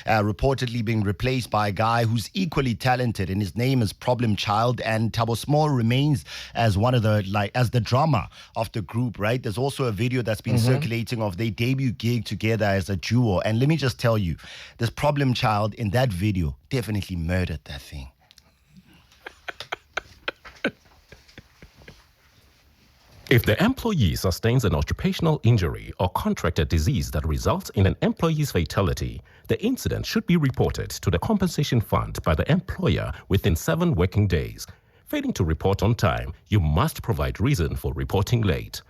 reportedly being replaced by a guy who's equally talented, and his name is Problem Child. And Thabo Small remains as one of the as the drummer of the group. Right? There's also a video that's been circulating of their debut gig together as a duo. And let me just tell you, this Problem Child in that video definitely murdered that thing. If the employee sustains an occupational injury or contracted disease that results in an employee's fatality, the incident should be reported to the compensation fund by the employer within 7 working days. Failing to report on time, you must provide reason for reporting late.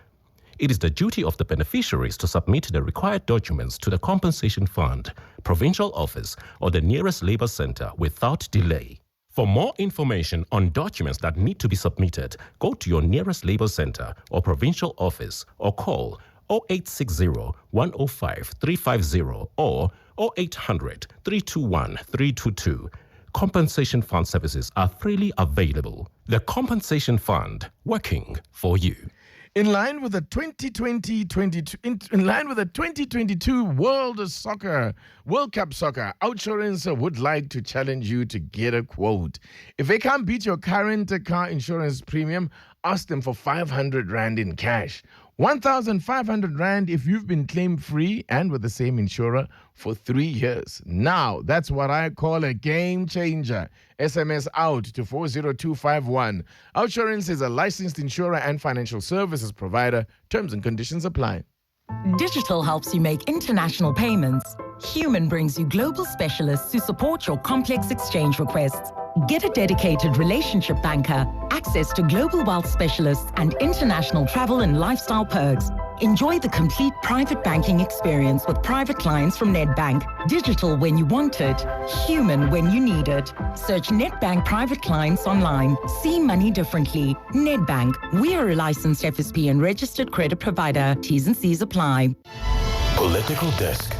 It is the duty of the beneficiaries to submit the required documents to the compensation fund, provincial office, or the nearest labor center without delay. For more information on documents that need to be submitted, go to your nearest labor center or provincial office or call 0860 105 350 or 0800 321 322. Compensation fund services are freely available. The Compensation Fund, working for you. In line with the 2022 World Cup Soccer, Outsurance would like to challenge you to get a quote. If they can't beat your current car insurance premium, ask them for 500 Rand in cash. 1,500 Rand if you've been claim free and with the same insurer for 3 years. Now, that's what I call a game changer. SMS out to 40251. Outsurance is a licensed insurer and financial services provider. Terms and conditions apply. Digital helps you make international payments. Human brings you global specialists to support your complex exchange requests. Get a dedicated relationship banker, access to global wealth specialists, and international travel and lifestyle perks. Enjoy the complete private banking experience with private clients from Nedbank. Digital when you want it, human when you need it. Search Nedbank Private Clients online. See money differently. Nedbank. We are a licensed FSP and registered credit provider. T's and C's apply. Political Desk.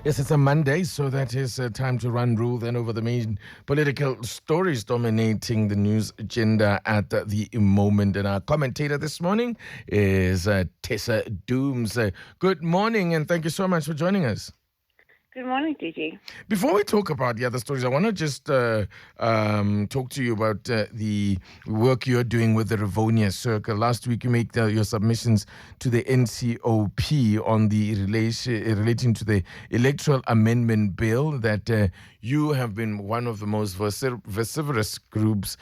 Yes, it's a Monday, so that is time to run rule then over the main political stories dominating the news agenda at the moment. And our commentator this morning is Tessa Dooms. Good morning, and thank you so much for joining us. Good morning, Gigi. Before we talk about the other stories, I want to just talk to you about the work you're doing with the Rivonia Circle. Last week, you made your submissions to the NCOP on the relating to the electoral amendment bill that you have been one of the most vociferous groups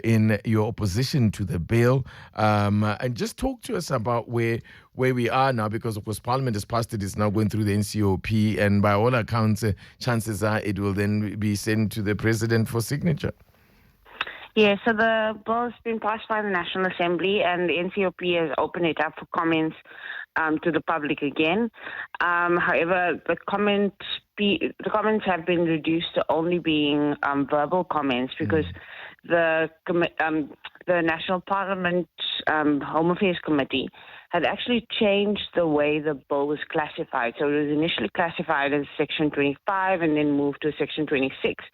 in your opposition to the bill. And just talk to us about where we are now, because of course Parliament has passed it, it's now going through the NCOP, and by all accounts, chances are it will then be sent to the President for signature. Yeah, so the bill has been passed by the National Assembly, and the NCOP has opened it up for comments to the public again. However, the comments have been reduced to only being verbal comments, because the National Parliament Home Affairs Committee had actually changed the way the bill was classified. So it was initially classified as Section 25 and then moved to Section 26.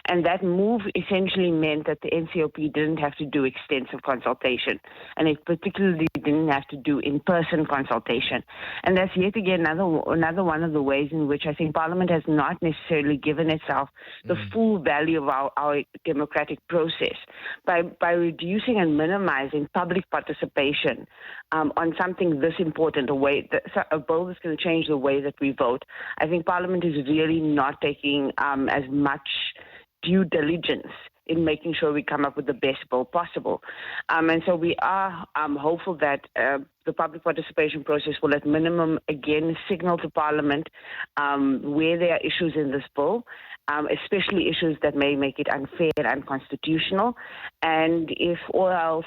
And that move essentially meant that the NCOP didn't have to do extensive consultation, and it particularly didn't have to do in-person consultation. And that's yet again another one of the ways in which I think Parliament has not necessarily given itself the full value of our democratic process by reducing and minimizing public participation on something this important, a bill that's going to change the way that we vote. I think Parliament is really not taking as much due diligence in making sure we come up with the best bill possible. And so we are hopeful that the public participation process will at minimum again signal to Parliament where there are issues in this bill, especially issues that may make it unfair and unconstitutional. And if all else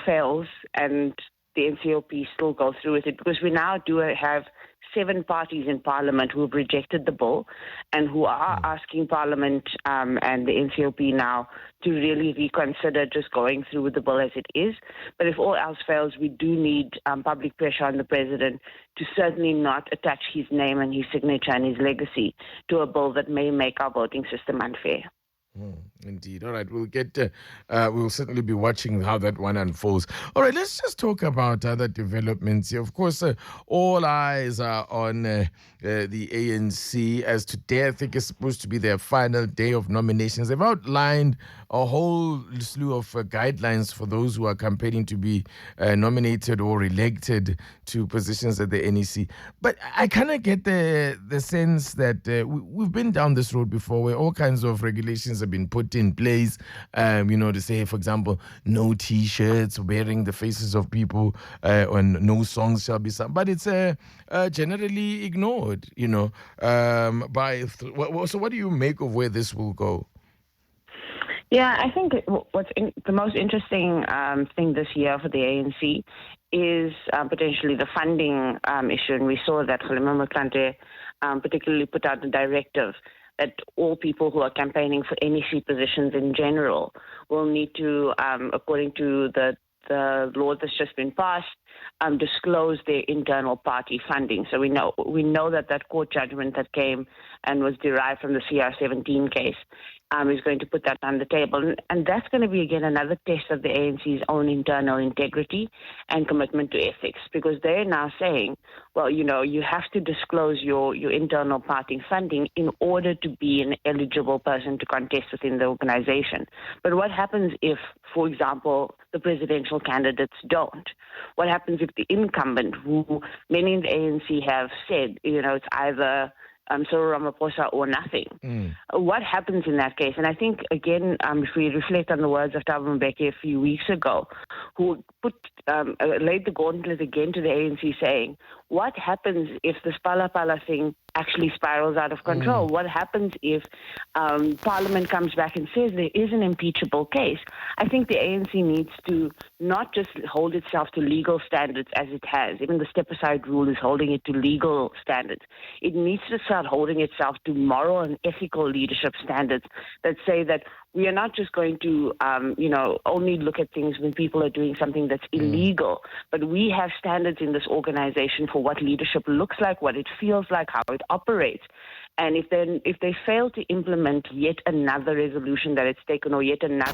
fails and the NCOP still go through with it, because we now do have 7 parties in Parliament who have rejected the bill and who are asking Parliament and the NCOP now to really reconsider just going through with the bill as it is. But if all else fails, we do need public pressure on the President to certainly not attach his name and his signature and his legacy to a bill that may make our voting system unfair. Indeed. All right, we'll certainly be watching how that one unfolds. All right, let's just talk about other developments here. Of course, all eyes are on the ANC, as today I think is supposed to be their final day of nominations. They've outlined a whole slew of guidelines for those who are campaigning to be nominated or elected to positions at the NEC. But I kind of get the sense that we've been down this road before, where all kinds of regulations have been put in place, to say, for example, no T-shirts wearing the faces of people, and no songs shall be sung. But it's generally ignored, so what do you make of where this will go? Yeah, I think the most interesting thing this year for the ANC is potentially the funding issue. And we saw that Kgalema Motlanthe particularly put out a directive that all people who are campaigning for NEC positions in general will need to, according to the law that's just been passed, disclose their internal party funding. So we know that court judgment that came and was derived from the CR17 case is going to put that on the table. And that's going to be, again, another test of the ANC's own internal integrity and commitment to ethics, because they're now saying, well, you have to disclose your internal party funding in order to be an eligible person to contest within the organization. But what happens if, for example, the presidential candidates don't? What happens if the incumbent, who many in the ANC have said, it's either Cyril Ramaphosa or nothing? What happens in that case? And I think, again, if we reflect on the words of Thabo Mbeki a few weeks ago, who laid the gauntlet again to the ANC, saying, what happens if this Phala thing actually spirals out of control? What happens if Parliament comes back and says there is an impeachable case? I think the ANC needs to not just hold itself to legal standards as it has. Even the step-aside rule is holding it to legal standards. It needs to start holding itself to moral and ethical leadership standards that say that we are not just going to, only look at things when people are doing something that's illegal, but we have standards in this organization for what leadership looks like, what it feels like, how it operates. And if they fail to implement yet another resolution that it's taken, or yet another